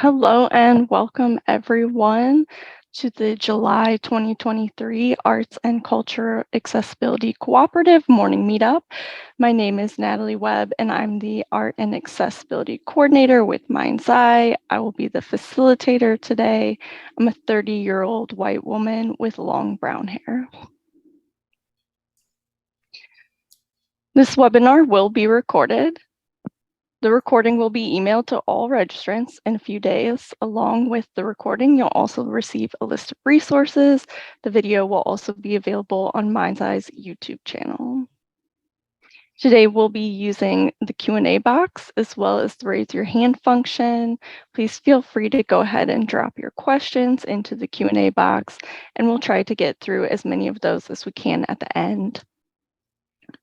Hello and welcome everyone to the July 2023 Arts and Culture Accessibility Cooperative Morning Meetup. My name is Natalie Webb and I'm the Art and Accessibility Coordinator with MindsEye. I will be the facilitator today. I'm a 30-year-old white woman with long brown hair. This webinar will be recorded. The recording will be emailed to all registrants in a few days. Along with the recording, you'll also receive a list of resources. The video will also be available on MindsEye's YouTube channel. Today, we'll be using the Q&A box as well as the raise your hand function. Please feel free to go ahead and drop your questions into the Q&A box, and we'll try to get through as many of those as we can at the end.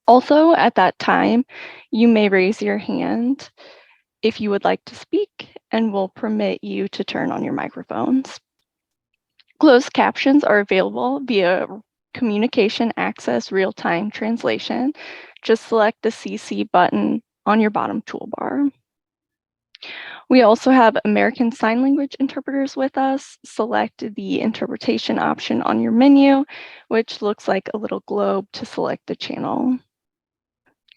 Also, at that time, you may raise your hand if you would like to speak, and we'll permit you to turn on your microphones. Closed captions are available via Communication Access Real-Time Translation. Just select the CC button on your bottom toolbar. We also have American Sign Language interpreters with us. Select the interpretation option on your menu, which looks like a little globe to select the channel.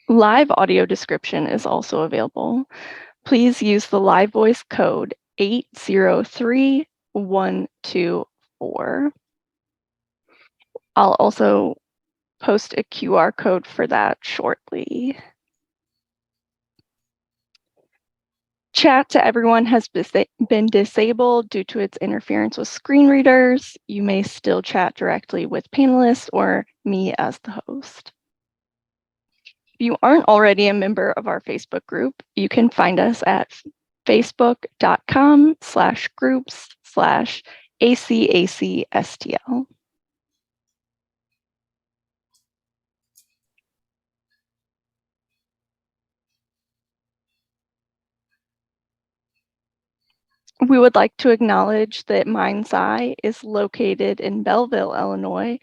Live audio description is also available. Please use the live voice code 803124. I'll also post a QR code for that shortly. Chat to everyone has been disabled due to its interference with screen readers. You may still chat directly with panelists or me as the host. If you aren't already a member of our Facebook group, you can find us at facebook.com/groups/ACACSTL. We would like to acknowledge that MindsEye is located in Belleville, Illinois,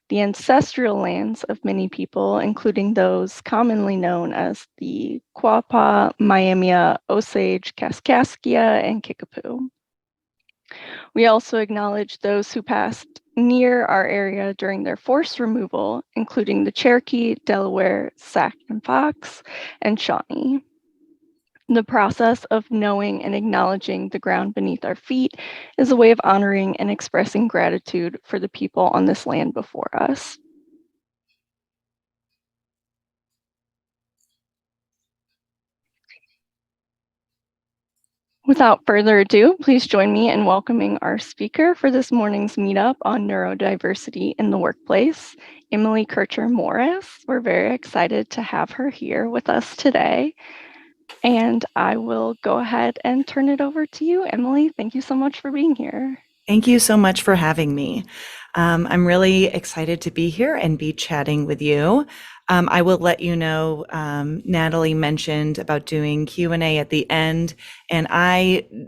the ancestral lands of many people, including those commonly known as the Quapaw, Miamia, Osage, Kaskaskia, and Kickapoo. We also acknowledge those who passed near our area during their forced removal, including the Cherokee, Delaware, Sac and Fox, and Shawnee. The process of knowing and acknowledging the ground beneath our feet is a way of honoring and expressing gratitude for the people on this land before us. Without further ado, please join me in welcoming our speaker for this morning's meetup on neurodiversity in the workplace, Emily Kircher-Morris. We're very excited to have her here with us today. And I will go ahead and turn it over to you, Emily. Thank you so much for being here. Thank you so much for having me. I'm really excited to be here and be chatting with you. I will let you know, Natalie mentioned about doing Q&A at the end, and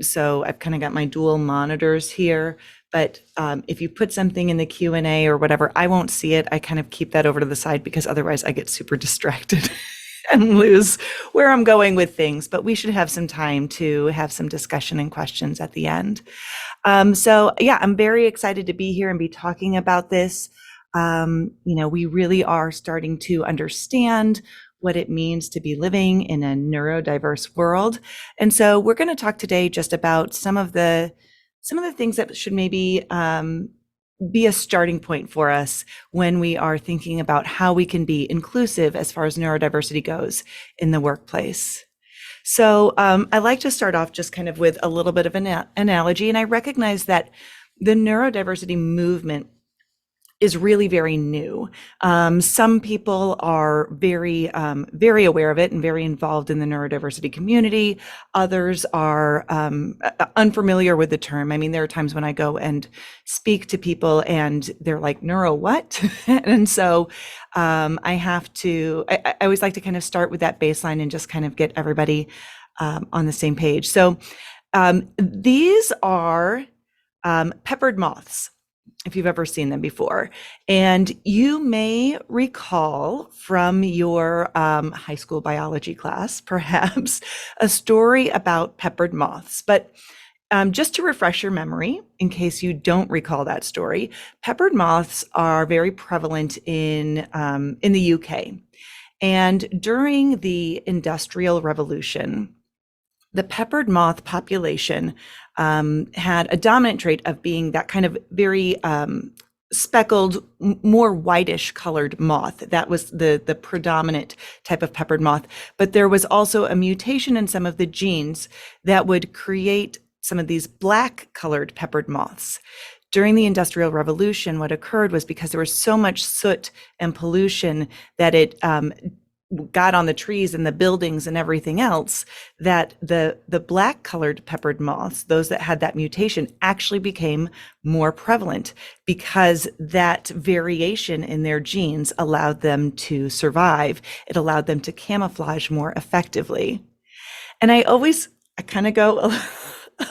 so I've kind of got my dual monitors here, but if you put something in the Q&A or whatever, I won't see it. I kind of keep that over to the side because otherwise I get super distracted and lose where I'm going with things, but we should have some time to have some discussion and questions at the end. So yeah, I'm very excited to be here and be talking about this. We really are starting to understand what it means to be living in a neurodiverse world. And so we're going to talk today just about some of the things that should maybe be a starting point for us when we are thinking about how we can be inclusive as far as neurodiversity goes in the workplace. So I like to start off just kind of with a little bit of an analogy, and I recognize that the neurodiversity movement is really very new. Some people are very, very aware of it and very involved in the neurodiversity community. Others are unfamiliar with the term. I mean, there are times when I go and speak to people and they're like, neuro what? And so I always like to kind of start with that baseline and just kind of get everybody on the same page. So these are peppered moths, if you've ever seen them before. And you may recall from your high school biology class, perhaps, a story about peppered moths. But Just to refresh your memory, in case you don't recall that story, peppered moths are very prevalent in the UK. And during the Industrial Revolution, the peppered moth population had a dominant trait of being that kind of very speckled, more whitish colored moth. That was the predominant type of peppered moth. But there was also a mutation in some of the genes that would create some of these black colored peppered moths. During the Industrial Revolution, what occurred was because there was so much soot and pollution that it got on the trees and the buildings and everything else, that the black colored peppered moths, those that had that mutation, actually became more prevalent because that variation in their genes allowed them to survive. It allowed them to camouflage more effectively. And I kind of go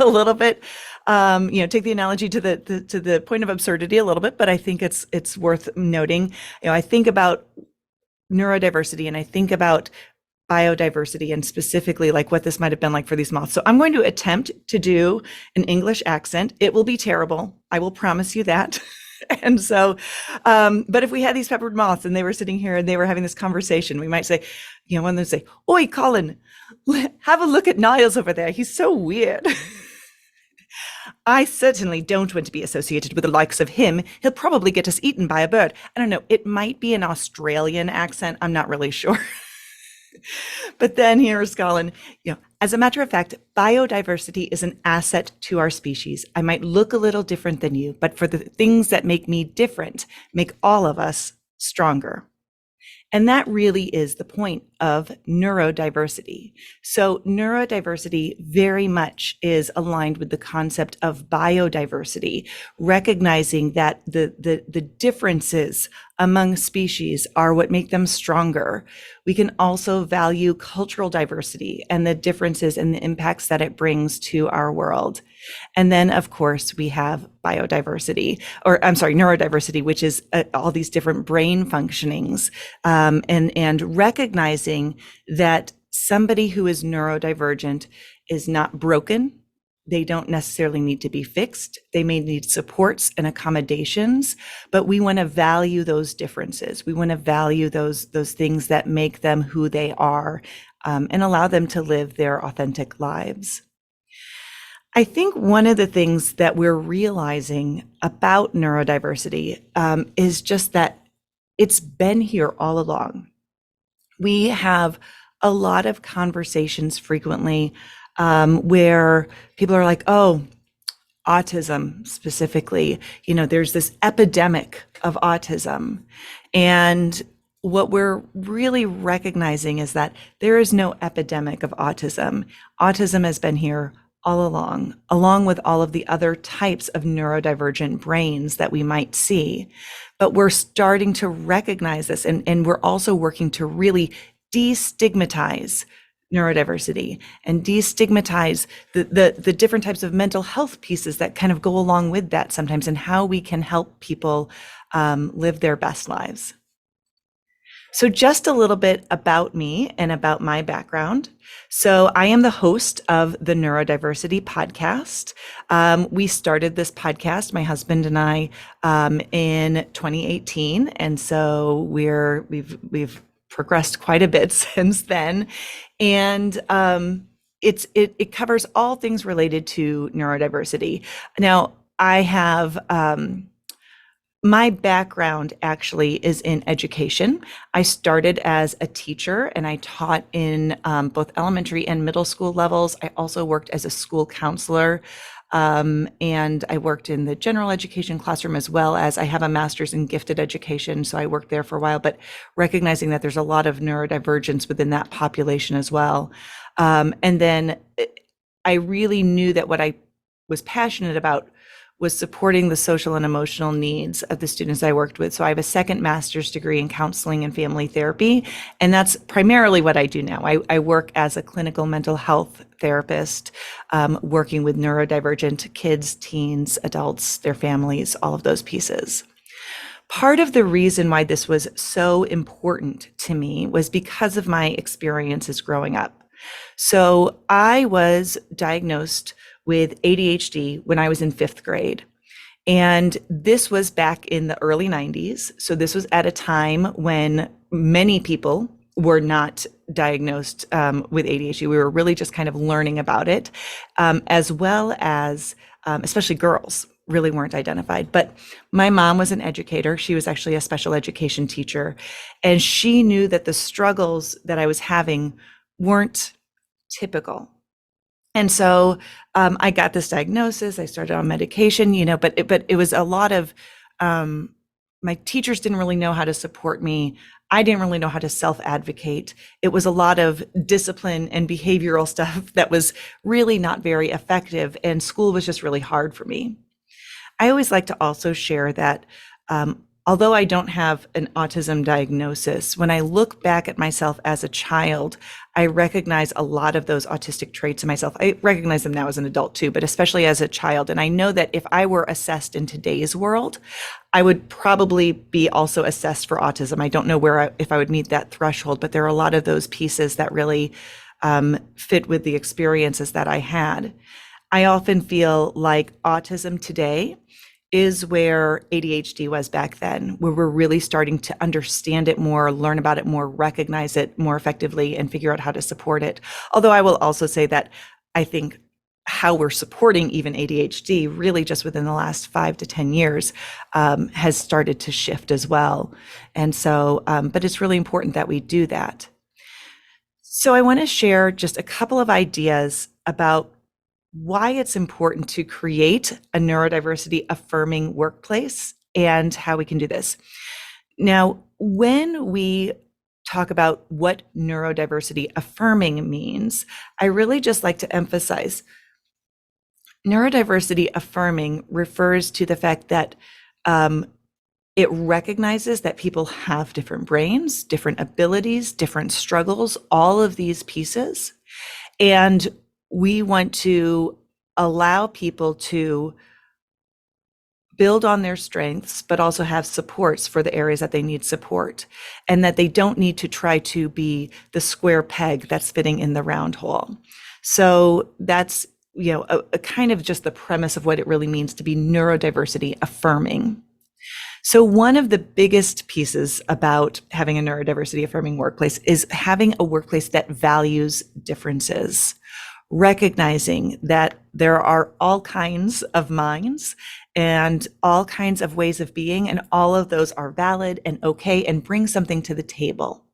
a little bit, take the analogy to the point of absurdity a little bit, but I think it's worth noting. I think about neurodiversity and I think about biodiversity and specifically like what this might have been like for these moths. So I'm going to attempt to do an English accent. It will be terrible. I will promise you that. And so, but if we had these peppered moths and they were sitting here and they were having this conversation, we might say, one of them say, "Oi, Colin, have a look at Niles over there. He's so weird." I certainly don't want to be associated with the likes of him. He'll probably get us eaten by a bird. I don't know. It might be an Australian accent. I'm not really sure. But then here's Colin, as a matter of fact, biodiversity is an asset to our species. I might look a little different than you, but for the things that make me different, make all of us stronger. And that really is the point of neurodiversity. So neurodiversity very much is aligned with the concept of biodiversity, recognizing that the differences among species are what make them stronger. We can also value cultural diversity and the differences and the impacts that it brings to our world. And then, of course, we have neurodiversity, which is all these different brain functionings, and recognizing that somebody who is neurodivergent is not broken. They don't necessarily need to be fixed. They may need supports and accommodations, but we want to value those differences. We want to value those things that make them who they are, and allow them to live their authentic lives. I think one of the things that we're realizing about neurodiversity is just that it's been here all along. We have a lot of conversations frequently where people are like, "Oh, autism specifically, there's this epidemic of autism." And what we're really recognizing is that there is no epidemic of autism. Autism has been here all along with all of the other types of neurodivergent brains that we might see. But we're starting to recognize this, and we're also working to really destigmatize neurodiversity and destigmatize the different types of mental health pieces that kind of go along with that sometimes, and how we can help people live their best lives. So just a little bit about me and about my background. So I am the host of the Neurodiversity podcast. We started this podcast, my husband and I, in 2018, and so we've progressed quite a bit since then, and it covers all things related to neurodiversity. Now, I have my background actually is in education. I started as a teacher and I taught in both elementary and middle school levels. I also worked as a school counselor, and I worked in the general education classroom, as well as I have a master's in gifted education. So I worked there for a while, but recognizing that there's a lot of neurodivergence within that population as well. And then I really knew that what I was passionate about was supporting the social and emotional needs of the students I worked with. So I have a second master's degree in counseling and family therapy, and that's primarily what I do now. I work as a clinical mental health therapist, working with neurodivergent kids, teens, adults, their families, all of those pieces. Part of the reason why this was so important to me was because of my experiences growing up. So I was diagnosed with ADHD when I was in 5th grade. And this was back in the early 90s. So this was at a time when many people were not diagnosed with ADHD. We were really just kind of learning about it, as well as especially girls really weren't identified. But my mom was an educator. She was actually a special education teacher. And she knew that the struggles that I was having weren't typical. And so I got this diagnosis. I started on medication, but it was a lot of, my teachers didn't really know how to support me. I didn't really know how to self-advocate. It was a lot of discipline and behavioral stuff that was really not very effective. And school was just really hard for me. I always like to also share that although I don't have an autism diagnosis, when I look back at myself as a child, I recognize a lot of those autistic traits in myself. I recognize them now as an adult too, but especially as a child. And I know that if I were assessed in today's world, I would probably be also assessed for autism. I don't know if I would meet that threshold, but there are a lot of those pieces that really fit with the experiences that I had. I often feel like autism today is where ADHD was back then, where we're really starting to understand it more, learn about it more, recognize it more effectively, and figure out how to support it. Although I will also say that I think how we're supporting even ADHD really just within the last 5 to 10 years has started to shift as well. And so, but it's really important that we do that. So I want to share just a couple of ideas about why it's important to create a neurodiversity affirming workplace and how we can do this. Now, when we talk about what neurodiversity affirming means, I really just like to emphasize neurodiversity affirming refers to the fact that it recognizes that people have different brains, different abilities, different struggles, all of these pieces. And we want to allow people to build on their strengths, but also have supports for the areas that they need support, and that they don't need to try to be the square peg that's fitting in the round hole. So that's, a kind of just the premise of what it really means to be neurodiversity affirming. So one of the biggest pieces about having a neurodiversity affirming workplace is having a workplace that values differences. Recognizing that there are all kinds of minds and all kinds of ways of being, and all of those are valid and okay and bring something to the table.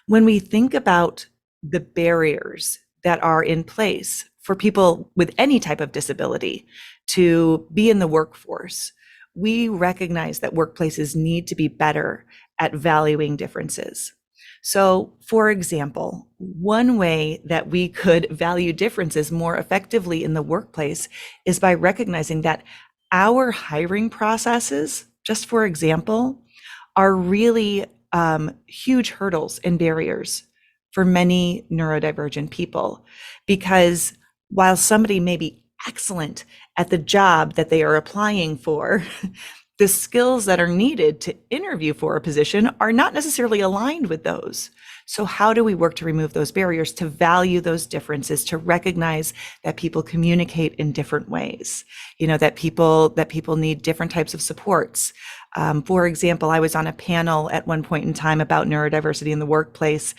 When we think about the barriers that are in place for people with any type of disability to be in the workforce, we recognize that workplaces need to be better at valuing differences. So, for example, one way that we could value differences more effectively in the workplace is by recognizing that our hiring processes, just for example, are really huge hurdles and barriers for many neurodivergent people. Because while somebody may be excellent at the job that they are applying for, the skills that are needed to interview for a position are not necessarily aligned with those. So how do we work to remove those barriers, to value those differences, to recognize that people communicate in different ways, that people need different types of supports. For example, I was on a panel at one point in time about neurodiversity in the workplace,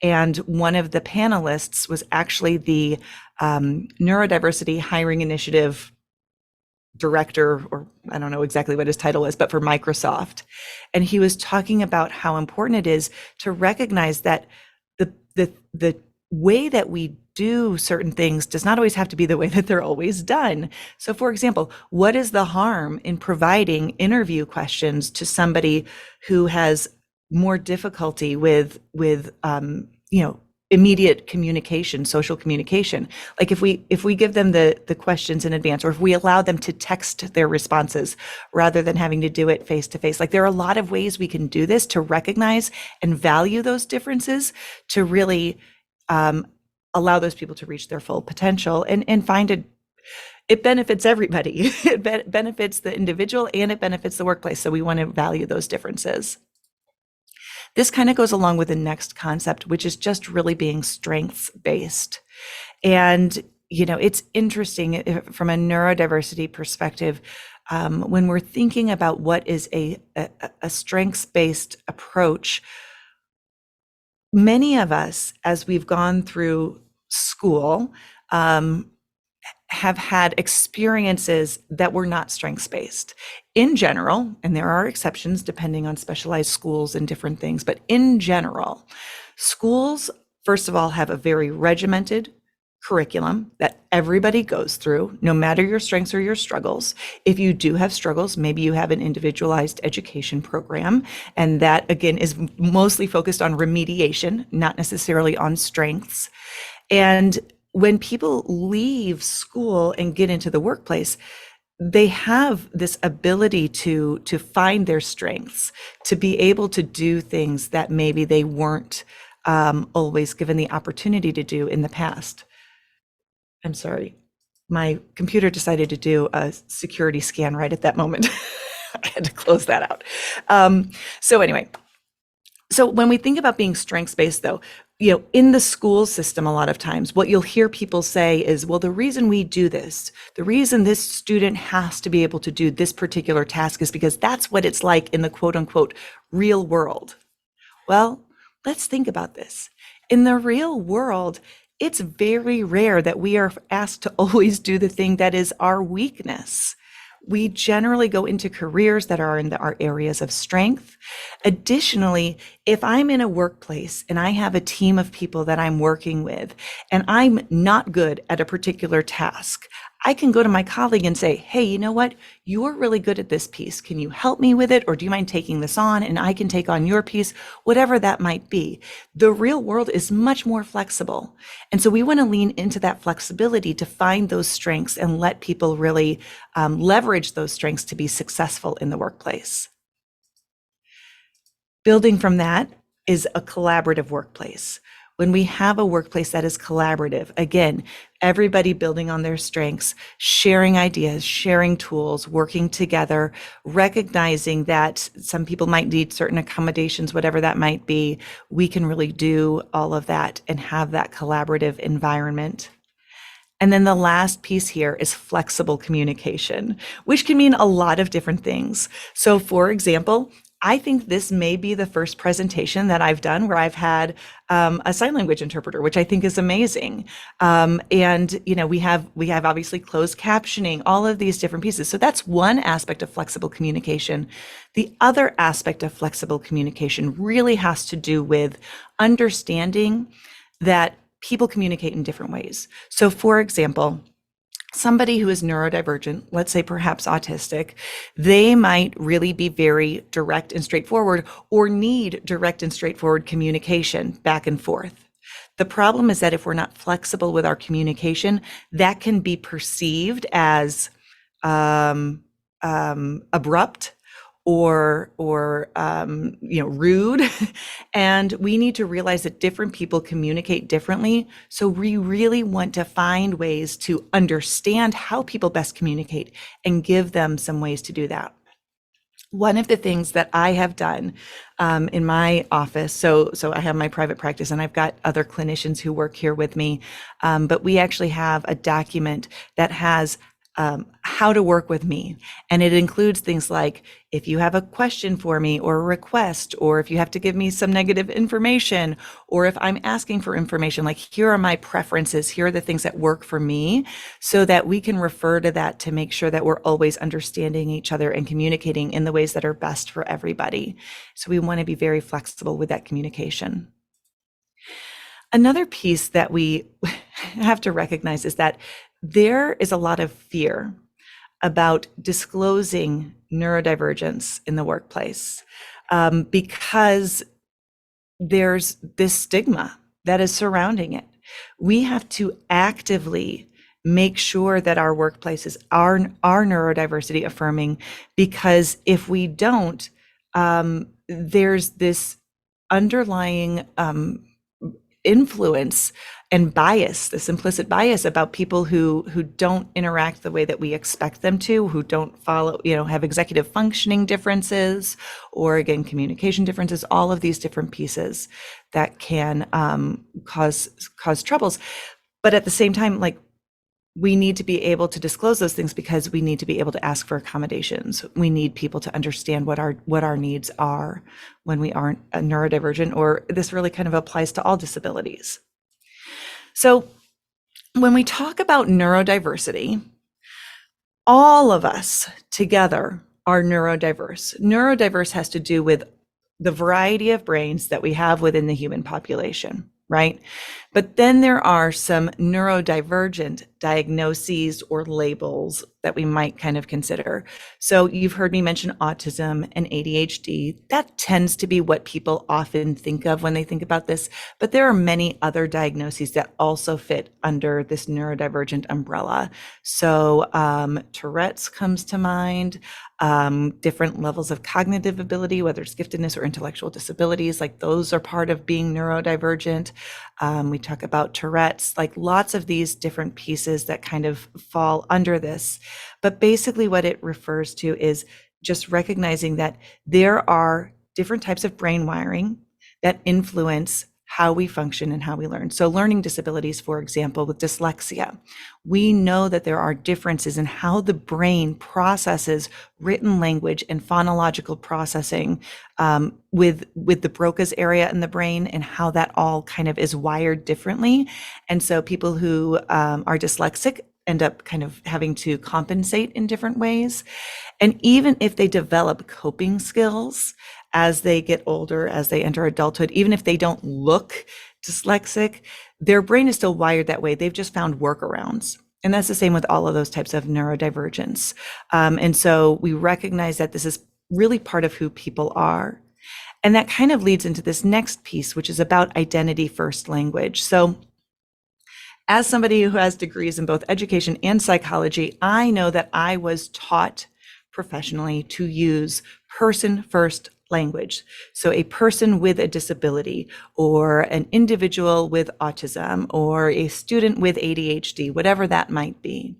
and one of the panelists was actually the Neurodiversity Hiring Initiative director, or I don't know exactly what his title was, but for Microsoft. And he was talking about how important it is to recognize that the way that we do certain things does not always have to be the way that they're always done. So for example, what is the harm in providing interview questions to somebody who has more difficulty with immediate communication, social communication? Like if we give them the questions in advance, or if we allow them to text their responses rather than having to do it face to face. Like there are a lot of ways we can do this to recognize and value those differences, to really allow those people to reach their full potential and find it benefits everybody. It benefits the individual and it benefits the workplace. So we want to value those differences. This kind of goes along with the next concept, which is just really being strengths-based. And, it's interesting from a neurodiversity perspective, when we're thinking about what is a strengths-based approach, many of us, as we've gone through school, have had experiences that were not strengths-based. In general, and there are exceptions depending on specialized schools and different things, but in general, schools, first of all, have a very regimented curriculum that everybody goes through, no matter your strengths or your struggles. If you do have struggles, maybe you have an individualized education program, and that, again, is mostly focused on remediation, not necessarily on strengths. And when people leave school and get into the workplace, they have this ability to find their strengths, to be able to do things that maybe they weren't always given the opportunity to do in the past. I'm sorry, my computer decided to do a security scan right at that moment. I had to close that out. So anyway, so when we think about being strengths-based, though, in the school system, a lot of times what you'll hear people say is, well, the reason we do this, the reason this student has to be able to do this particular task is because that's what it's like in the quote unquote real world. Well, let's think about this. In the real world, it's very rare that we are asked to always do the thing that is our weakness. We generally go into careers that are in our areas of strength. Additionally, if I'm in a workplace and I have a team of people that I'm working with, and I'm not good at a particular task, I can go to my colleague and say, hey, you know what? You're really good at this piece. Can you help me with it? Or do you mind taking this on and I can take on your piece, whatever that might be. The real world is much more flexible. And so we want to lean into that flexibility to find those strengths and let people really leverage those strengths to be successful in the workplace. Building from that is a collaborative workplace. When we have a workplace that is collaborative, again, everybody building on their strengths, sharing ideas, sharing tools, working together, recognizing that some people might need certain accommodations, whatever that might be, we can really do all of that and have that collaborative environment. And then the last piece here is flexible communication, which can mean a lot of different things. So for example, I think this may be the first presentation that I've done where I've had a sign language interpreter, which I think is amazing. And we have obviously closed captioning, all of these different pieces. So that's one aspect of flexible communication. The other aspect of flexible communication really has to do with understanding that people communicate in different ways. So for example, somebody who is neurodivergent, let's say perhaps autistic, they might really be very direct and straightforward or need direct and straightforward communication back and forth. The problem is that if we're not flexible with our communication, that can be perceived as abrupt or rude. And we need to realize that different people communicate differently. So we really want to find ways to understand how people best communicate and give them some ways to do that. One of the things that I have done in my office, so I have my private practice and I've got other clinicians who work here with me, but we actually have a document that has how to work with me. And it includes things like, if you have a question for me or a request, or if you have to give me some negative information, or if I'm asking for information, like here are my preferences, here are the things that work for me, so that we can refer to that to make sure that we're always understanding each other and communicating in the ways that are best for everybody. So we want to be very flexible with that communication. Another piece that we have to recognize is that there is a lot of fear about disclosing neurodivergence in the workplace because there's this stigma that is surrounding it. We have to actively make sure that our workplaces are neurodiversity affirming, because if we don't, there's this underlying influence and bias, this implicit bias about people who don't interact the way that we expect them to, who don't follow, have executive functioning differences, or again, communication differences, all of these different pieces that can cause troubles. But at the same time, like, we need to be able to disclose those things because we need to be able to ask for accommodations. We need people to understand what our needs are when we aren't a neurodivergent, or this really kind of applies to all disabilities. So when we talk about neurodiversity, all of us together are neurodiverse. Neurodiverse has to do with the variety of brains that we have within the human population, right? But then there are some neurodivergent diagnoses or labels that we might kind of consider. So you've heard me mention autism and ADHD. That tends to be what people often think of when they think about this, but there are many other diagnoses that also fit under this neurodivergent umbrella. So Tourette's comes to mind, different levels of cognitive ability, whether it's giftedness or intellectual disabilities, like those are part of being neurodivergent. We talk about Tourette's, like lots of these different pieces that kind of fall under this. But basically what it refers to is just recognizing that there are different types of brain wiring that influence how we function and how we learn. So learning disabilities, for example, with dyslexia, we know that there are differences in how the brain processes written language and phonological processing with the Broca's area in the brain, and how that all kind of is wired differently. And so people who are dyslexic end up kind of having to compensate in different ways. And even if they develop coping skills as they get older, as they enter adulthood, even if they don't look dyslexic, their brain is still wired that way. They've just found workarounds. And that's the same with all of those types of neurodivergence. And so we recognize that this is really part of who people are. And that kind of leads into this next piece, which is about identity first language. So as somebody who has degrees in both education and psychology, I know that I was taught professionally to use person first language. So a person with a disability, or an individual with autism, or a student with ADHD, whatever that might be.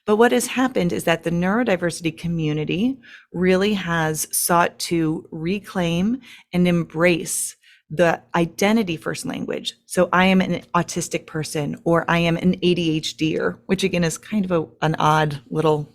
But what has happened is that the neurodiversity community really has sought to reclaim and embrace the identity first language. So I am an autistic person, or I am an ADHDer, which again is kind of an odd little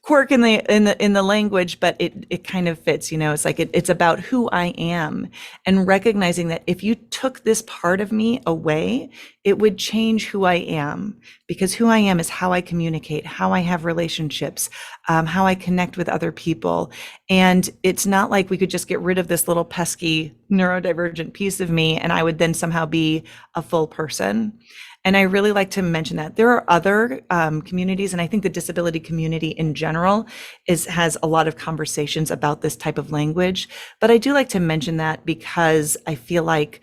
quirk in the language, but it kind of fits. It's like it's about who I am, and recognizing that if you took this part of me away, it would change who I am, because who I am is how I communicate, how I have relationships, how I connect with other people. And it's not like we could just get rid of this little pesky neurodivergent piece of me and I would then somehow be a full person. And I really like to mention that there are other communities, and I think the disability community in general has a lot of conversations about this type of language. But I do like to mention that because I feel like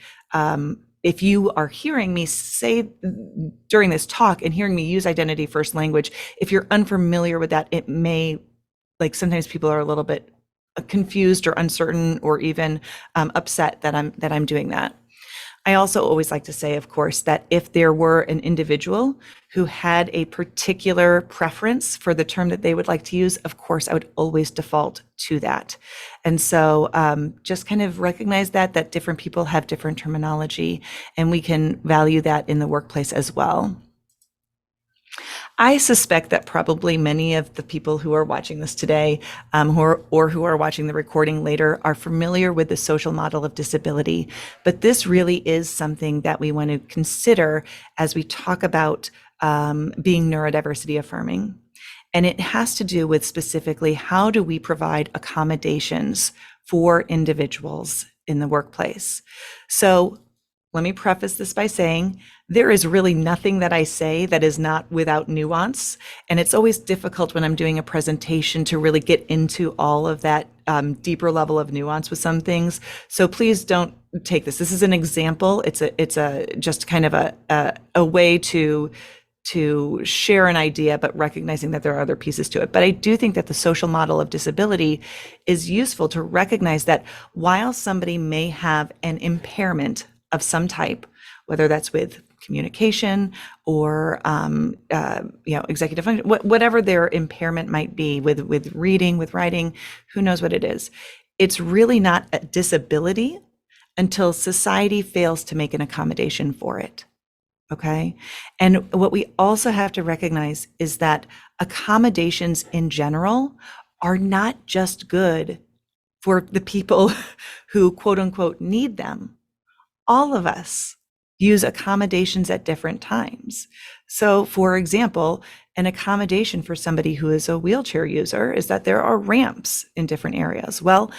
if you are hearing me say during this talk and hearing me use identity first language, if you're unfamiliar with that, it may, like, sometimes people are a little bit confused or uncertain, or even upset that I'm doing that. I also always like to say, of course, that if there were an individual who had a particular preference for the term that they would like to use, of course, I would always default to that. And so just kind of recognize that different people have different terminology, and we can value that in the workplace as well. I suspect that probably many of the people who are watching this today, who are watching the recording later, are familiar with the social model of disability. But this really is something that we want to consider as we talk about being neurodiversity affirming. And it has to do with specifically, how do we provide accommodations for individuals in the workplace? So let me preface this by saying there is really nothing that I say that is not without nuance. And it's always difficult when I'm doing a presentation to really get into all of that deeper level of nuance with some things. So please don't take this. This is an example. It's a just kind of a way to share an idea, but recognizing that there are other pieces to it. But I do think that the social model of disability is useful to recognize that while somebody may have an impairment of some type, whether that's with communication or executive function, whatever their impairment might be, with reading, with writing, who knows what it is. It's really not a disability until society fails to make an accommodation for it. Okay. And what we also have to recognize is that accommodations in general are not just good for the people who quote unquote need them. All of us use accommodations at different times. So, for example, an accommodation for somebody who is a wheelchair user is that there are ramps in different areas. Well,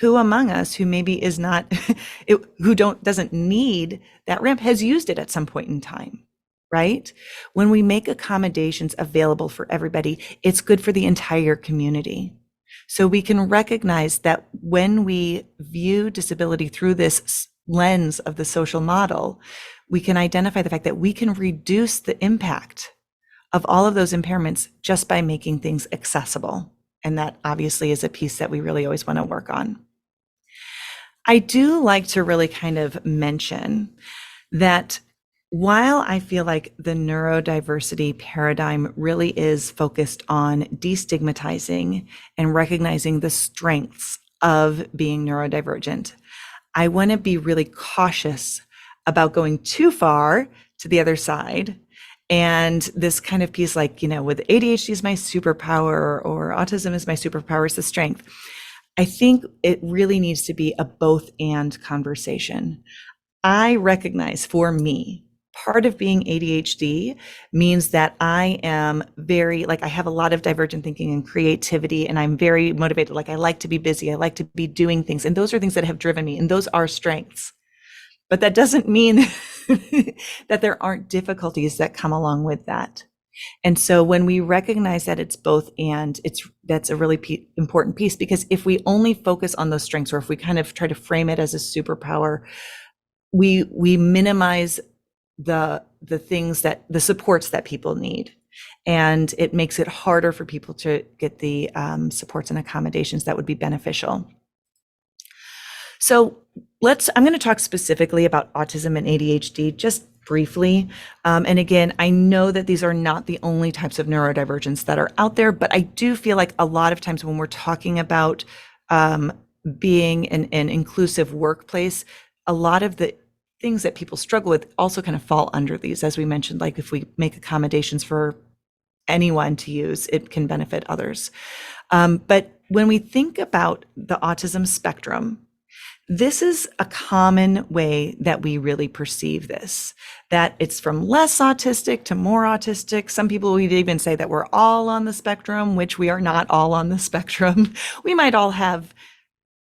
who among us who maybe is not, doesn't need that ramp has used it at some point in time, right? When we make accommodations available for everybody, it's good for the entire community. So we can recognize that when we view disability through this lens of the social model, we can identify the fact that we can reduce the impact of all of those impairments just by making things accessible. And that obviously is a piece that we really always want to work on. I do like to really kind of mention that while I feel like the neurodiversity paradigm really is focused on destigmatizing and recognizing the strengths of being neurodivergent, I want to be really cautious about going too far to the other side. And this kind of piece, like, with ADHD is my superpower or autism is my superpower, is the strength. I think it really needs to be a both and conversation. I recognize for me, part of being ADHD means that I am I have a lot of divergent thinking and creativity, and I'm very motivated. Like, I like to be busy. I like to be doing things. And those are things that have driven me, and those are strengths. But that doesn't mean that there aren't difficulties that come along with that. And so when we recognize that it's both and, that's a really important piece, because if we only focus on those strengths, or if we kind of try to frame it as a superpower, we minimize the things the supports that people need. And it makes it harder for people to get the supports and accommodations that would be beneficial. So I'm going to talk specifically about autism and ADHD just briefly. And again, I know that these are not the only types of neurodivergence that are out there, but I do feel like a lot of times when we're talking about being an inclusive workplace, a lot of the things that people struggle with also kind of fall under these. As we mentioned, like if we make accommodations for anyone to use, it can benefit others. But when we think about the autism spectrum, this is a common way that we really perceive this, that it's from less autistic to more autistic. Some people would even say that we're all on the spectrum, which we are not all on the spectrum. We might all have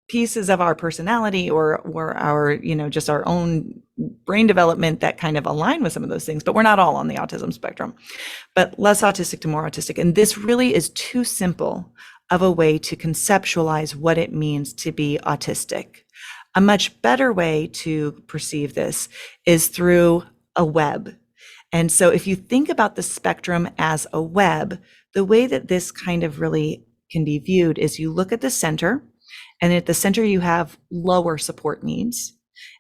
pieces of our personality or our, just our own brain development that kind of align with some of those things, but we're not all on the autism spectrum, but less autistic to more autistic. And this really is too simple of a way to conceptualize what it means to be autistic. A much better way to perceive this is through a web. And so if you think about the spectrum as a web, the way that this kind of really can be viewed is you look at the center, and at the center you have lower support needs.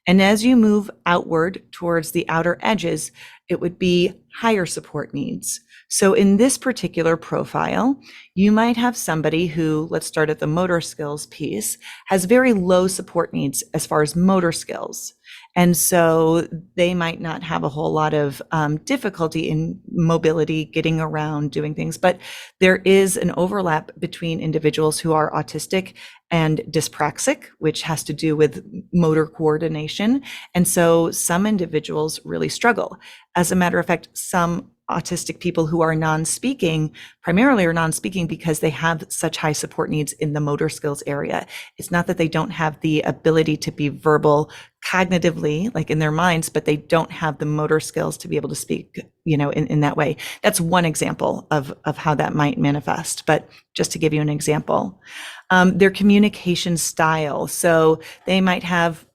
And as you move outward towards the outer edges, it would be higher support needs. So in this particular profile, you might have somebody who, let's start at the motor skills piece, has very low support needs as far as motor skills. And so they might not have a whole lot of difficulty in mobility, getting around, doing things, but there is an overlap between individuals who are autistic and dyspraxic, which has to do with motor coordination. And so some individuals really struggle. As a matter of fact, some autistic people who are non-speaking primarily are non-speaking because they have such high support needs in the motor skills area. It's not that they don't have the ability to be verbal cognitively, like in their minds, but they don't have the motor skills to be able to speak, in that way. That's one example of how that might manifest. But just to give you an example, their communication style. So they might have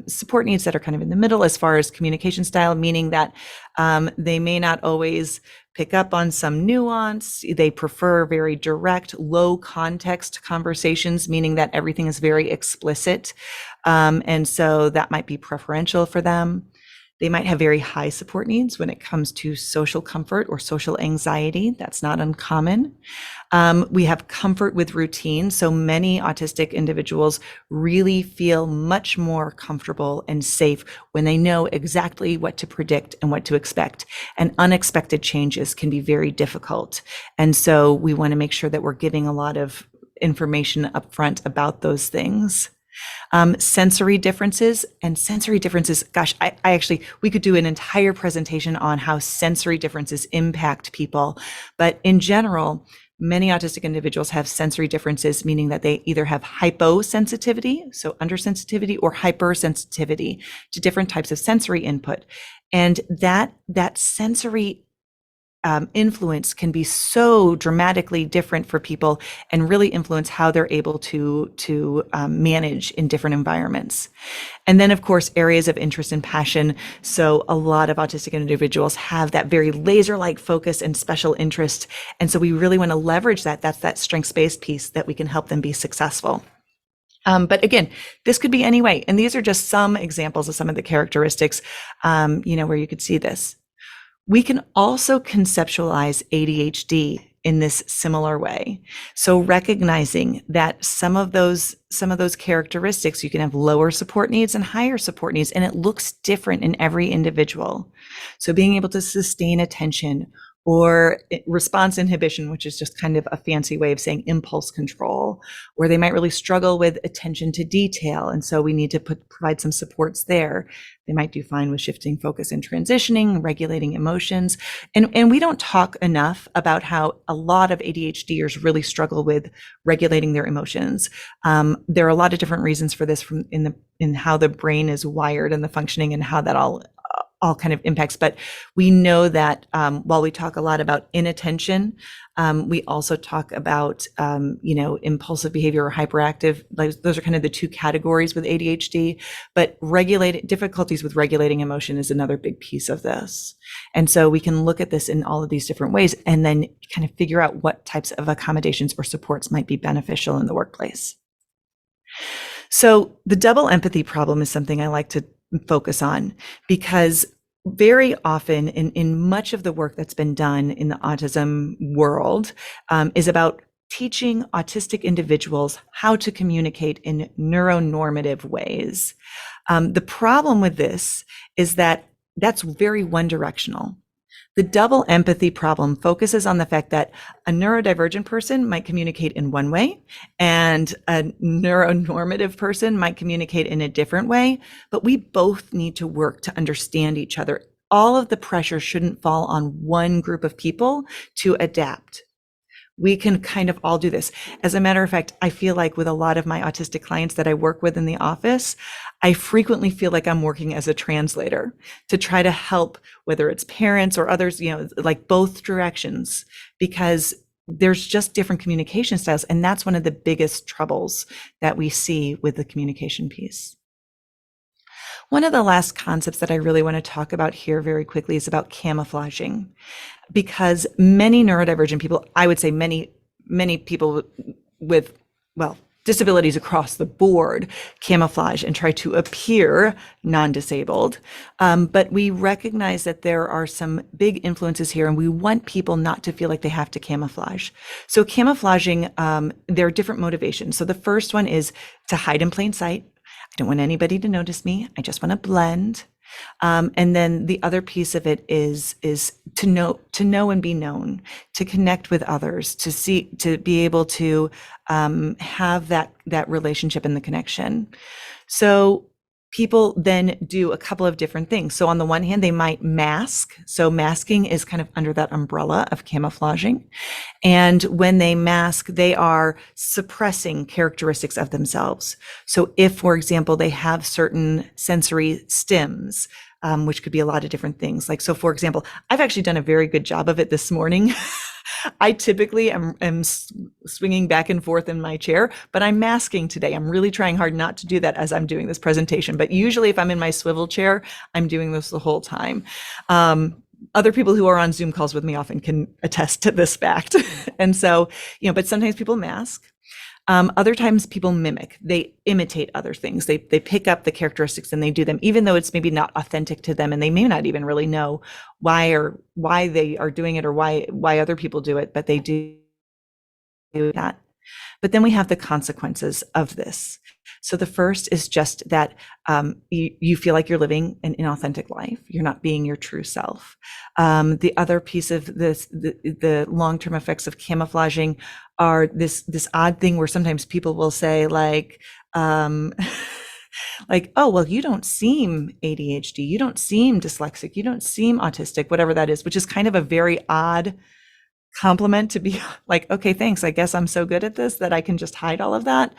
support needs that are kind of in the middle as far as communication style, meaning that they may not always pick up on some nuance. They prefer very direct, low context conversations, meaning that everything is very explicit. And so that might be preferential for them. They might have very high support needs when it comes to social comfort or social anxiety. That's not uncommon. We have comfort with routine. So many autistic individuals really feel much more comfortable and safe when they know exactly what to predict and what to expect. And unexpected changes can be very difficult. And so we want to make sure that we're giving a lot of information upfront about those things. Sensory differences, gosh, I actually, we could do an entire presentation on how sensory differences impact people. But in general, many autistic individuals have sensory differences, meaning that they either have hyposensitivity, so undersensitivity, or hypersensitivity to different types of sensory input. And that sensory influence can be so dramatically different for people and really influence how they're able to manage in different environments. And then, of course, areas of interest and passion. So a lot of autistic individuals have that very laser-like focus and special interest. And so we really want to leverage that. That's that strengths-based piece that we can help them be successful. But again, this could be any way. And these are just some examples of some of the characteristics, where you could see this. We can also conceptualize ADHD in this similar way. So recognizing that some of those characteristics, you can have lower support needs and higher support needs, and it looks different in every individual. So being able to sustain attention, or response inhibition, which is just kind of a fancy way of saying impulse control, where they might really struggle with attention to detail. And so we need to provide some supports there. They might do fine with shifting focus and transitioning, regulating emotions. And we don't talk enough about how a lot of ADHDers really struggle with regulating their emotions. There are a lot of different reasons for this in how the brain is wired and the functioning and how that all kind of impacts. But we know that while we talk a lot about inattention, we also talk about, impulsive behavior or hyperactive. Like, those are kind of the two categories with ADHD, but difficulties with regulating emotion is another big piece of this. And so we can look at this in all of these different ways and then kind of figure out what types of accommodations or supports might be beneficial in the workplace. So the double empathy problem is something I like to focus on, because very often in much of the work that's been done in the autism world is about teaching autistic individuals how to communicate in neuronormative ways. The problem with this is that that's very one directional. The double empathy problem focuses on the fact that a neurodivergent person might communicate in one way and a neuronormative person might communicate in a different way, but we both need to work to understand each other. All of the pressure shouldn't fall on one group of people to adapt. We can kind of all do this. As a matter of fact, I feel like with a lot of my autistic clients that I work with in the office, I frequently feel like I'm working as a translator to try to help, whether it's parents or others, like both directions, because there's just different communication styles. And that's one of the biggest troubles that we see with the communication piece. One of the last concepts that I really want to talk about here very quickly is about camouflaging, because many neurodivergent people, I would say many people with, disabilities across the board, camouflage and try to appear non-disabled. But we recognize that there are some big influences here, and we want people not to feel like they have to camouflage. So camouflaging, there are different motivations. So the first one is to hide in plain sight. I don't want anybody to notice me. I just want to blend. And then the other piece of it is to know and be known, to connect with others, to be able to have that relationship and the connection. So people then do a couple of different things. So on the one hand, they might mask. So masking is kind of under that umbrella of camouflaging. And when they mask, they are suppressing characteristics of themselves. So if, for example, they have certain sensory stims, which could be a lot of different things. Like, so for example, I've actually done a very good job of it this morning. I typically am swinging back and forth in my chair, but I'm masking today. I'm really trying hard not to do that as I'm doing this presentation. But usually if I'm in my swivel chair, I'm doing this the whole time. Other people who are on Zoom calls with me often can attest to this fact. And so, but sometimes people mask. Other times people mimic, they imitate other things. They pick up the characteristics and they do them, even though it's maybe not authentic to them, and they may not even really know why they are doing it or why other people do it, but they do that. But then we have the consequences of this. So the first is just that you feel like you're living an inauthentic life. You're not being your true self. The other piece of this, the long-term effects of camouflaging are this odd thing where sometimes people will say like, like, oh, well, you don't seem ADHD, you don't seem dyslexic, you don't seem autistic, whatever that is, which is kind of a very odd compliment to be like, okay, thanks. I guess I'm so good at this that I can just hide all of that.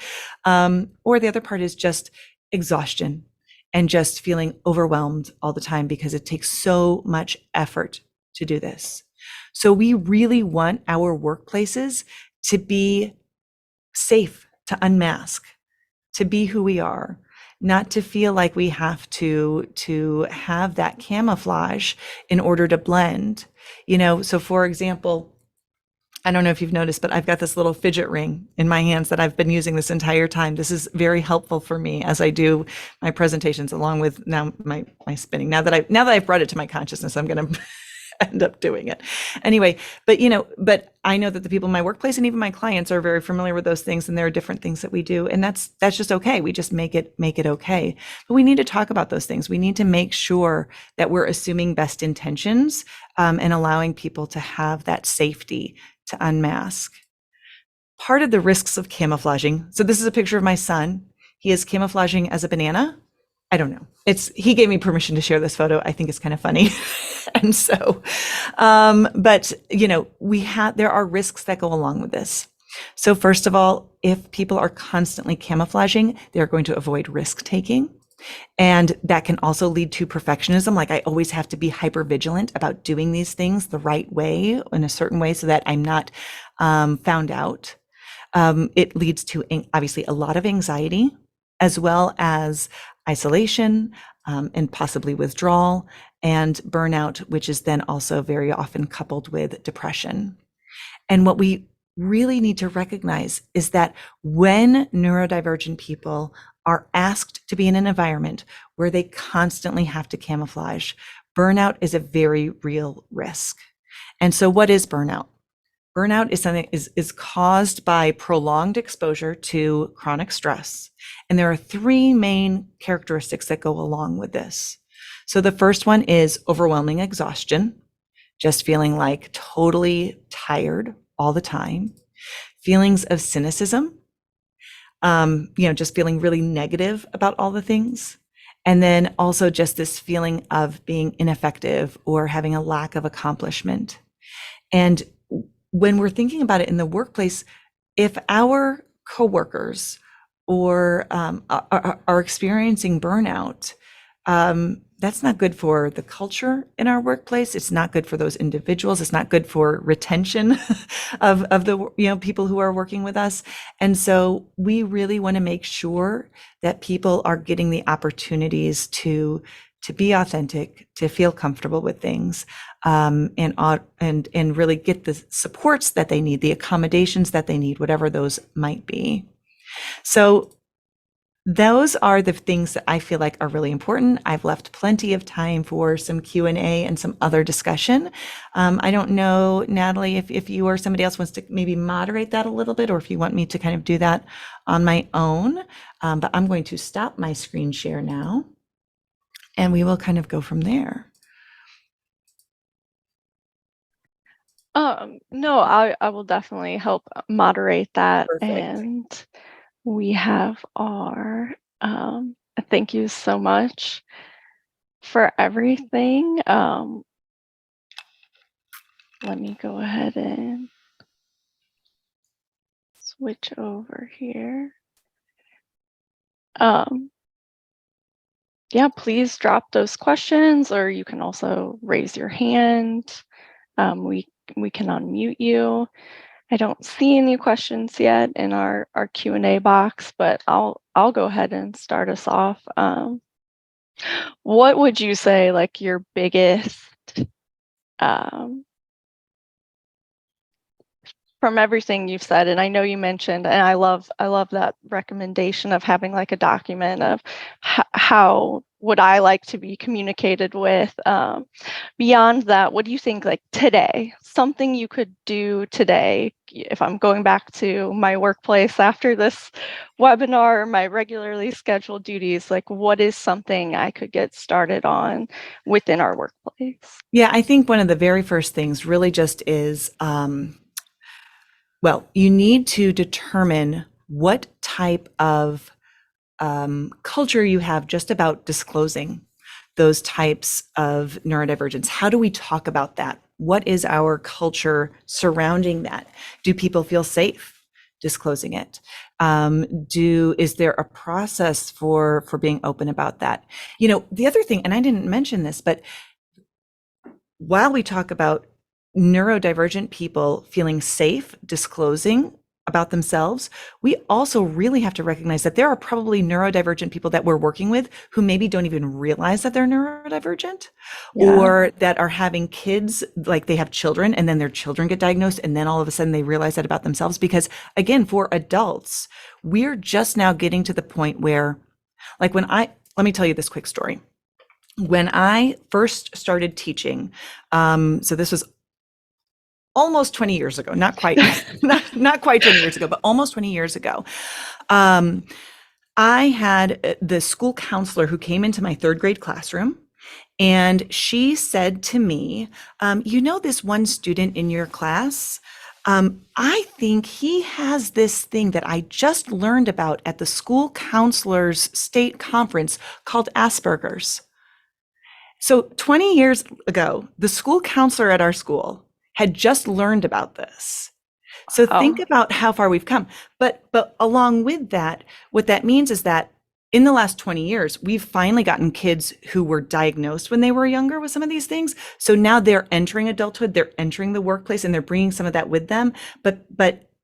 Or the other part is just exhaustion and just feeling overwhelmed all the time because it takes so much effort to do this. So we really want our workplaces to be safe, to unmask, to be who we are, not to feel like we have to have that camouflage in order to blend. So for example, I don't know if you've noticed, but I've got this little fidget ring in my hands that I've been using this entire time. This is very helpful for me as I do my presentations, along with now my spinning. Now that I've brought it to my consciousness, I'm going to end up doing it anyway. But I know that the people in my workplace and even my clients are very familiar with those things, and there are different things that we do, and that's just okay. We just make it okay. But we need to talk about those things. We need to make sure that we're assuming best intentions and allowing people to have that safety to unmask. Part of the risks of camouflaging. So this is a picture of my son. He is camouflaging as a banana. I don't know. He gave me permission to share this photo. I think it's kind of funny. And so, but there are risks that go along with this. So first of all, if people are constantly camouflaging, they're going to avoid risk taking. And that can also lead to perfectionism. Like, I always have to be hyper vigilant about doing these things the right way, in a certain way, so that I'm not found out. It leads to obviously a lot of anxiety, as well as isolation and possibly withdrawal and burnout, which is then also very often coupled with depression. And what we really need to recognize is that when neurodivergent people are asked to be in an environment where they constantly have to camouflage, burnout is a very real risk. And so what is burnout? Burnout is something is caused by prolonged exposure to chronic stress. And there are three main characteristics that go along with this. So the first one is overwhelming exhaustion, just feeling like totally tired all the time. Feelings of cynicism, just feeling really negative about all the things. And then also just this feeling of being ineffective or having a lack of accomplishment. And when we're thinking about it in the workplace, if our coworkers or are experiencing burnout, that's not good for the culture in our workplace. It's not good for those individuals. It's not good for retention of the people who are working with us. And so we really want to make sure that people are getting the opportunities to be authentic, to feel comfortable with things, and really get the supports that they need, the accommodations that they need, whatever those might be. So those are the things that I feel like are really important. I've left plenty of time for some Q&A and some other discussion. I don't know, Natalie, if you or somebody else wants to maybe moderate that a little bit, or if you want me to kind of do that on my own. But I'm going to stop my screen share now, and we will kind of go from there. No, I will definitely help moderate that. Perfect. And we have our thank you so much for everything. Let me go ahead and switch over here. Yeah, please drop those questions, or you can also raise your hand. We can unmute you. I don't see any questions yet in our Q&A box, but I'll go ahead and start us off. What would you say, like, your biggest from everything you've said, and I know you mentioned, and I love that recommendation of having like a document of how would I like to be communicated with. Beyond that, what do you think, like today, something you could do today, if I'm going back to my workplace after this webinar, my regularly scheduled duties, like what is something I could get started on within our workplace? Yeah, I think one of the very first things really just is, well, you need to determine what type of culture you have just about disclosing those types of neurodivergence. How do we talk about that? What is our culture surrounding that? Do people feel safe disclosing it? Is there a process for being open about that? You know, the other thing, and I didn't mention this, but while we talk about neurodivergent people feeling safe disclosing about themselves, we also really have to recognize that there are probably neurodivergent people that we're working with who maybe don't even realize that they're neurodivergent, Yeah. or that are having kids, like they have children and then their children get diagnosed and then all of a sudden they realize that about themselves. Because again, for adults, we're just now getting to the point where, like let me tell you this quick story. When I first started teaching, so this was almost 20 years ago, not quite, not quite 20 years ago, but almost 20 years ago. I had the school counselor who came into my third grade classroom, and she said to me, you know, this one student in your class, I think he has this thing that I just learned about at the school counselor's state conference called Asperger's. So 20 years ago, the school counselor at our school had just learned about this. So think Oh, about how far we've come. But along with that, what that means is that in the last 20 years, we've finally gotten kids who were diagnosed when they were younger with some of these things. So now they're entering adulthood, they're entering the workplace, and they're bringing some of that with them. But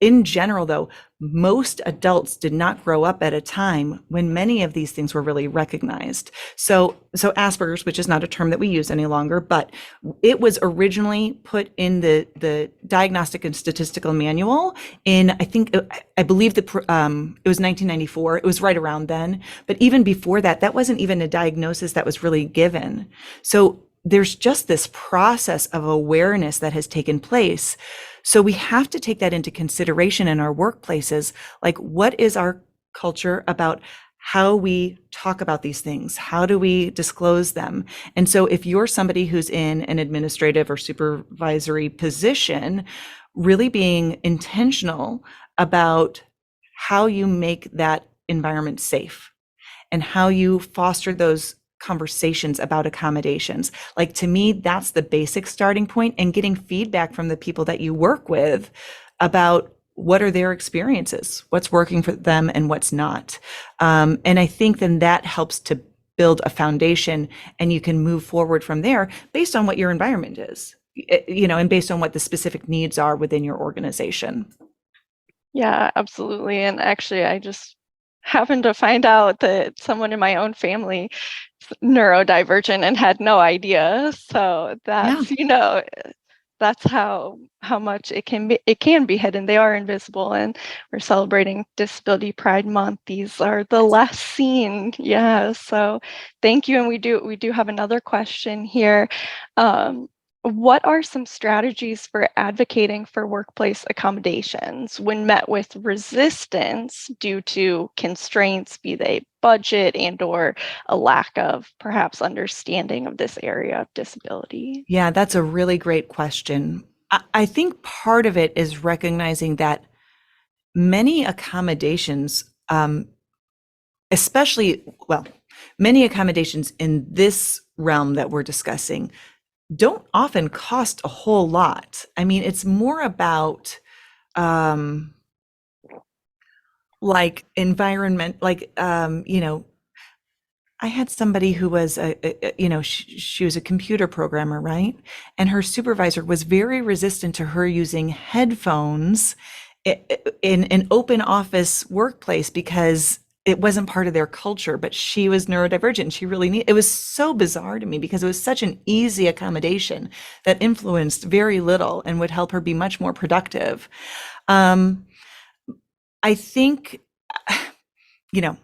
in general, though, most adults did not grow up at a time when many of these things were really recognized. So Asperger's, which is not a term that we use any longer, but it was originally put in the Diagnostic and Statistical Manual in, I believe it was 1994. It was right around then. But even before that, that wasn't even a diagnosis that was really given. So there's just this process of awareness that has taken place. So we have to take that into consideration in our workplaces. Like, what is our culture about how we talk about these things? How do we disclose them? And so if you're somebody who's in an administrative or supervisory position, really being intentional about how you make that environment safe and how you foster those conversations about accommodations. Like, to me, that's the basic starting point, and getting feedback from the people that you work with about what are their experiences, what's working for them and what's not. And I think then that helps to build a foundation, and you can move forward from there based on what your environment is, you know, and based on what the specific needs are within your organization. yeah, absolutely. And actually, I just happened to find out that someone in my own family is neurodivergent and had no idea. So Yeah. that's how much it can be hidden. They are invisible, and we're celebrating Disability Pride Month. These are the less seen. Yeah. So thank you. And we do have another question here. What are some strategies for advocating for workplace accommodations when met with resistance due to constraints, be they budget and/or a lack of perhaps understanding of this area of disability? Yeah, that's a really great question. I think part of it is recognizing that many accommodations, especially, well, many accommodations in this realm that we're discussing don't often cost a whole lot. I mean, it's more about um, like environment, like, you know, I had somebody who was you know, she was a computer programmer, right? And her supervisor was very resistant to her using headphones in an open office workplace because it wasn't part of their culture, but she was neurodivergent. She really it was so bizarre to me because it was such an easy accommodation that influenced very little and would help her be much more productive. Um, I think, you know,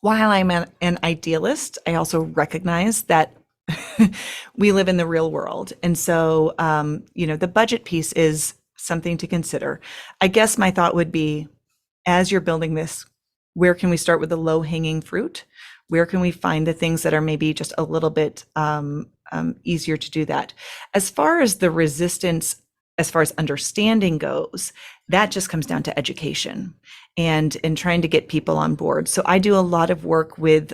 while I'm an idealist, I also recognize that we live in the real world. And so, the budget piece is something to consider. I guess my thought would be, as you're building this, where can we start with the low hanging fruit? Where can we find the things that are maybe just a little bit easier to do that? As far as the resistance, as far as understanding goes, that just comes down to education and trying to get people on board. So I do a lot of work with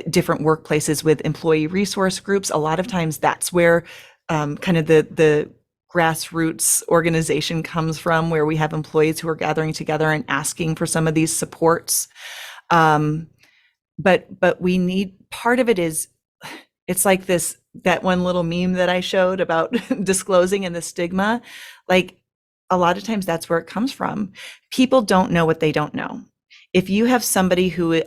different workplaces with employee resource groups. A lot of times that's where kind of the grassroots organization comes from, where we have employees who are gathering together and asking for some of these supports. But we need, part of it is, it's like that one little meme that I showed about disclosing and the stigma. Like, a lot of times that's where it comes from. People don't know what they don't know. If you have somebody who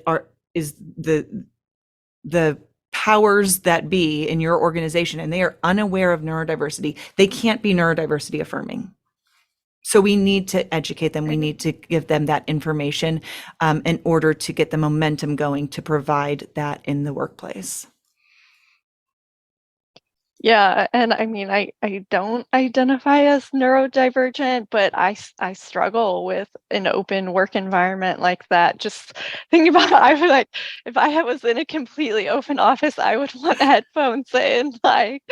is the powers that be in your organization and they are unaware of neurodiversity, they can't be neurodiversity affirming. So we need to educate them. We need to give them that information in order to get the momentum going to provide that in the workplace. Yeah, and I mean, I don't identify as neurodivergent, but I struggle with an open work environment like that. Just thinking about it, I feel like if I was in a completely open office, I would want headphones in. Like,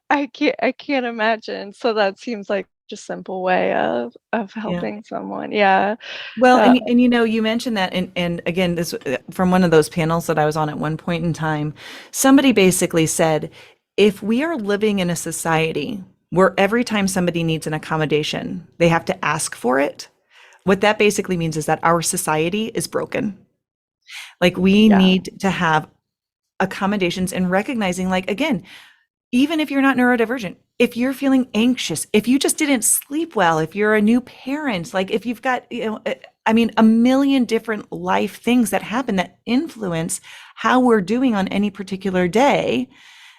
I can't imagine. So that seems like just a simple way of Yeah. helping someone. Yeah. Well, and you mentioned that, and again, this from one of those panels that I was on at one point in time, somebody basically said, if we are living in a society where every time somebody needs an accommodation, they have to ask for it, what that basically means is that our society is broken. Like, we Yeah. need to have accommodations, and recognizing, like, again, even if you're not neurodivergent, if you're feeling anxious, if you just didn't sleep well, if you're a new parent, like if you've got, I mean, a million different life things that happen that influence how we're doing on any particular day.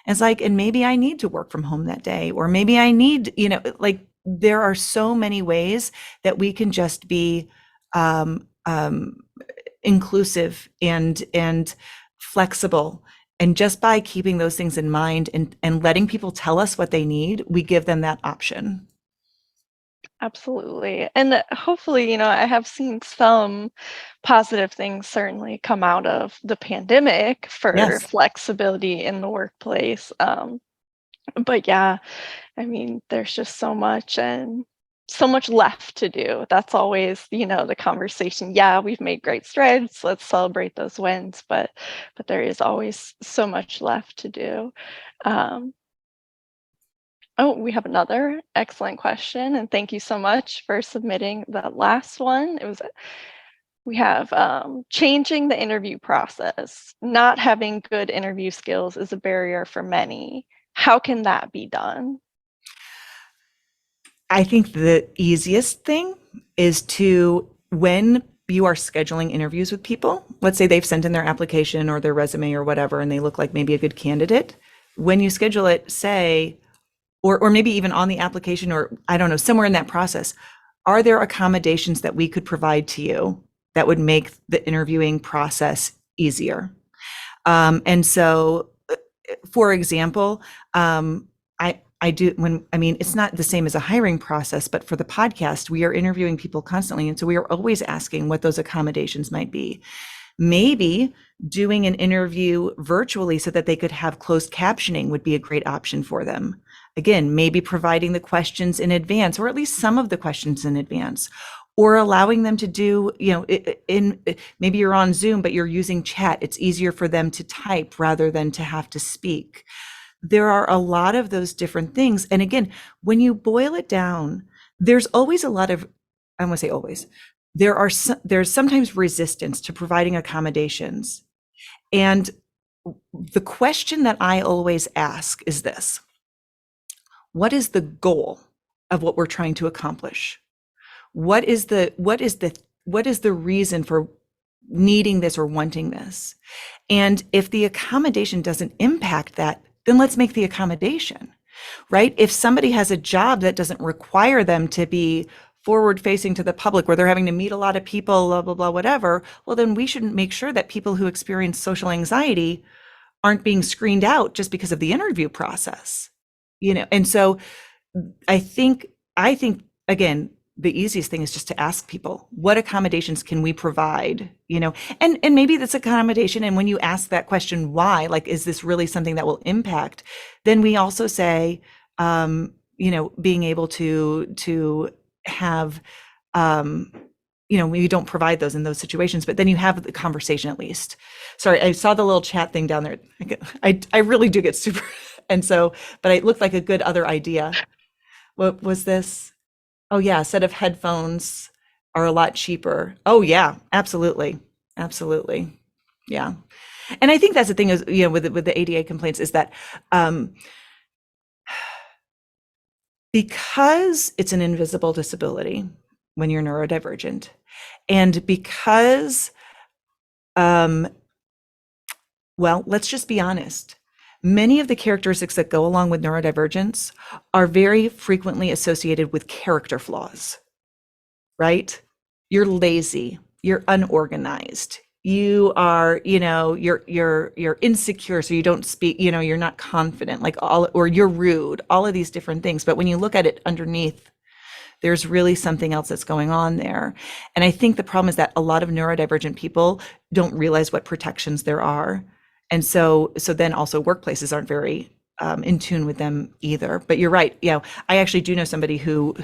It's like, and maybe I need to work from home that day, or maybe I need, like, there are so many ways that we can just be inclusive and flexible. And just by keeping those things in mind and letting people tell us what they need, we give them that option. Absolutely. And hopefully, I have seen some positive things certainly come out of the pandemic for Yes. flexibility in the workplace. But yeah, I mean, there's just so much and so much left to do. That's always, the conversation. Yeah, we've made great strides. Let's celebrate those wins, but there is always so much left to do. Um, Oh, we have another excellent question, and thank you so much for submitting that last one. We have changing the interview process. Not having good interview skills is a barrier for many. How can that be done? I think the easiest thing is to, when you are scheduling interviews with people, let's say they've sent in their application or their resume or whatever, and they look like maybe a good candidate. When you schedule it, say, or maybe even on the application, or I don't know, somewhere in that process, are there accommodations that we could provide to you that would make the interviewing process easier? And so, for example, I do, it's not the same as a hiring process, but for the podcast, we are interviewing people constantly. And so we are always asking what those accommodations might be. Maybe doing an interview virtually so that they could have closed captioning would be a great option for them. Again, maybe providing the questions in advance, or at least some of the questions in advance, or allowing them to do, maybe you're on Zoom, but you're using chat. It's easier for them to type rather than to have to speak. There are a lot of those different things. And again, when you boil it down, there's always a lot of, I want to say always, there's sometimes resistance to providing accommodations. And the question that I always ask is this: what is the goal of what we're trying to accomplish? What is the reason for needing this or wanting this. And if the accommodation doesn't impact that, then let's make the accommodation, right? If somebody has a job that doesn't require them to be forward facing to the public, where they're having to meet a lot of people, blah, blah, blah, whatever, well, then we should make sure that people who experience social anxiety aren't being screened out just because of the interview process, And so I think again, the easiest thing is just to ask people, what accommodations can we provide, and maybe this accommodation. And when you ask that question, why, like, is this really something that will impact? Then we also say, being able to have, we don't provide those in those situations, but then you have the conversation at least. Sorry, I saw the little chat thing down there. I really do get super, and so, but it looked like a good other idea. What was this? Oh yeah, a set of headphones are a lot cheaper. Oh yeah, absolutely. Absolutely. Yeah. And I think that's the thing is, with the ADA complaints is that because it's an invisible disability when you're neurodivergent, and because, well, let's just be honest. Many of the characteristics that go along with neurodivergence are very frequently associated with character flaws, right? You're lazy, you're unorganized, you are, you're insecure, so you don't speak, you're not confident, or you're rude, all of these different things. But when you look at it underneath, there's really something else that's going on there. And I think the problem is that a lot of neurodivergent people don't realize what protections there are. And so then also workplaces aren't very in tune with them either. But you're right. I actually do know somebody who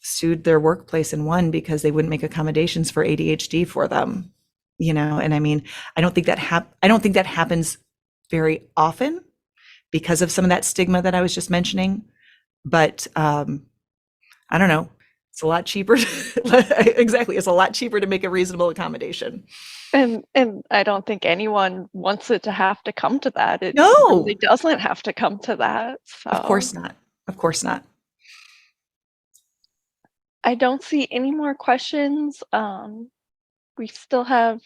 sued their workplace and won because they wouldn't make accommodations for ADHD for them. And I mean, I don't think that happens very often because of some of that stigma that I was just mentioning. But I don't know. It's a lot cheaper. Exactly. It's a lot cheaper to make a reasonable accommodation. And I don't think anyone wants it to have to come to that. It No, really doesn't have to come to that. So. Of course not. Of course not. I don't see any more questions. We still have,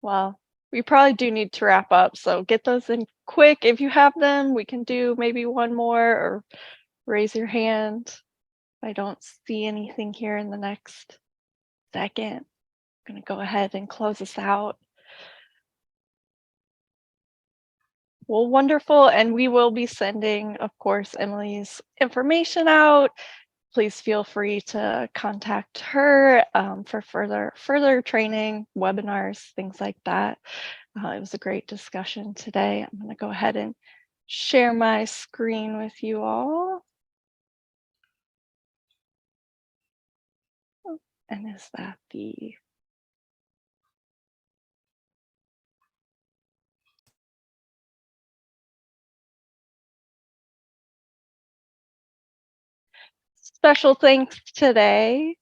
well, we probably do need to wrap up. So get those in quick. If you have them, we can do maybe one more or raise your hand. I don't see anything here in the next second. I'm going to go ahead and close this out. Well, wonderful. And we will be sending, of course, Emily's information out. Please feel free to contact her for further training, webinars, things like that. It was a great discussion today. I'm going to go ahead and share my screen with you all. And is that the special thanks today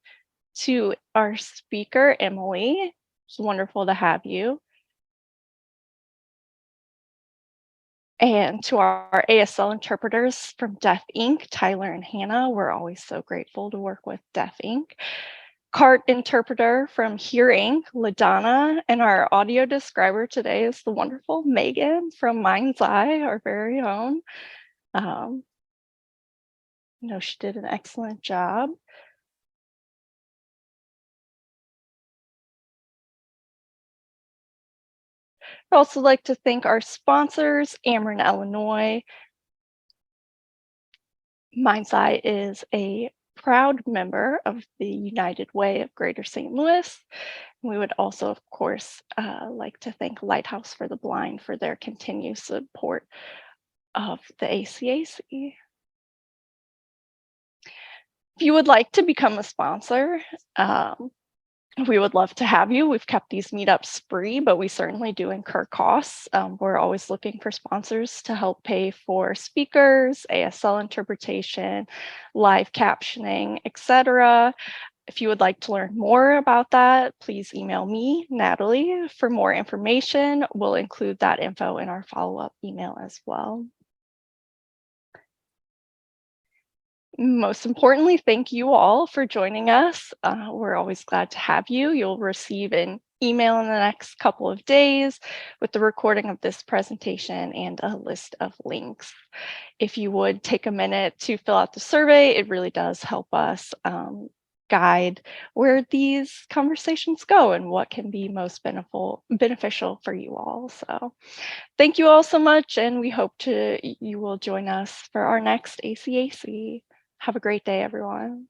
to our speaker, Emily. It's wonderful to have you. And to our ASL interpreters from Deaf Inc., Tyler and Hannah. We're always so grateful to work with Deaf Inc. CART interpreter from Hear Inc., LaDonna, and our audio describer today is the wonderful Megan from MindsEye, our very own. She did an excellent job. I'd also like to thank our sponsors, Ameren, Illinois. MindsEye is a proud member of the United Way of Greater St. Louis. We would also, of course, like to thank Lighthouse for the Blind for their continued support of the ACAC. If you would like to become a sponsor, we would love to have you. We've kept these meetups free, but we certainly do incur costs. We're always looking for sponsors to help pay for speakers, ASL interpretation, live captioning, etc. If you would like to learn more about that, please email me, Natalie, for more information. We'll include that info in our follow-up email as well. Most importantly, thank you all for joining us. We're always glad to have you. You'll receive an email in the next couple of days with the recording of this presentation and a list of links. If you would take a minute to fill out the survey, it really does help us guide where these conversations go and what can be most beneficial for you all. So thank you all so much, and we hope you will join us for our next ACAC. Have a great day, everyone.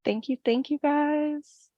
Thank you guys.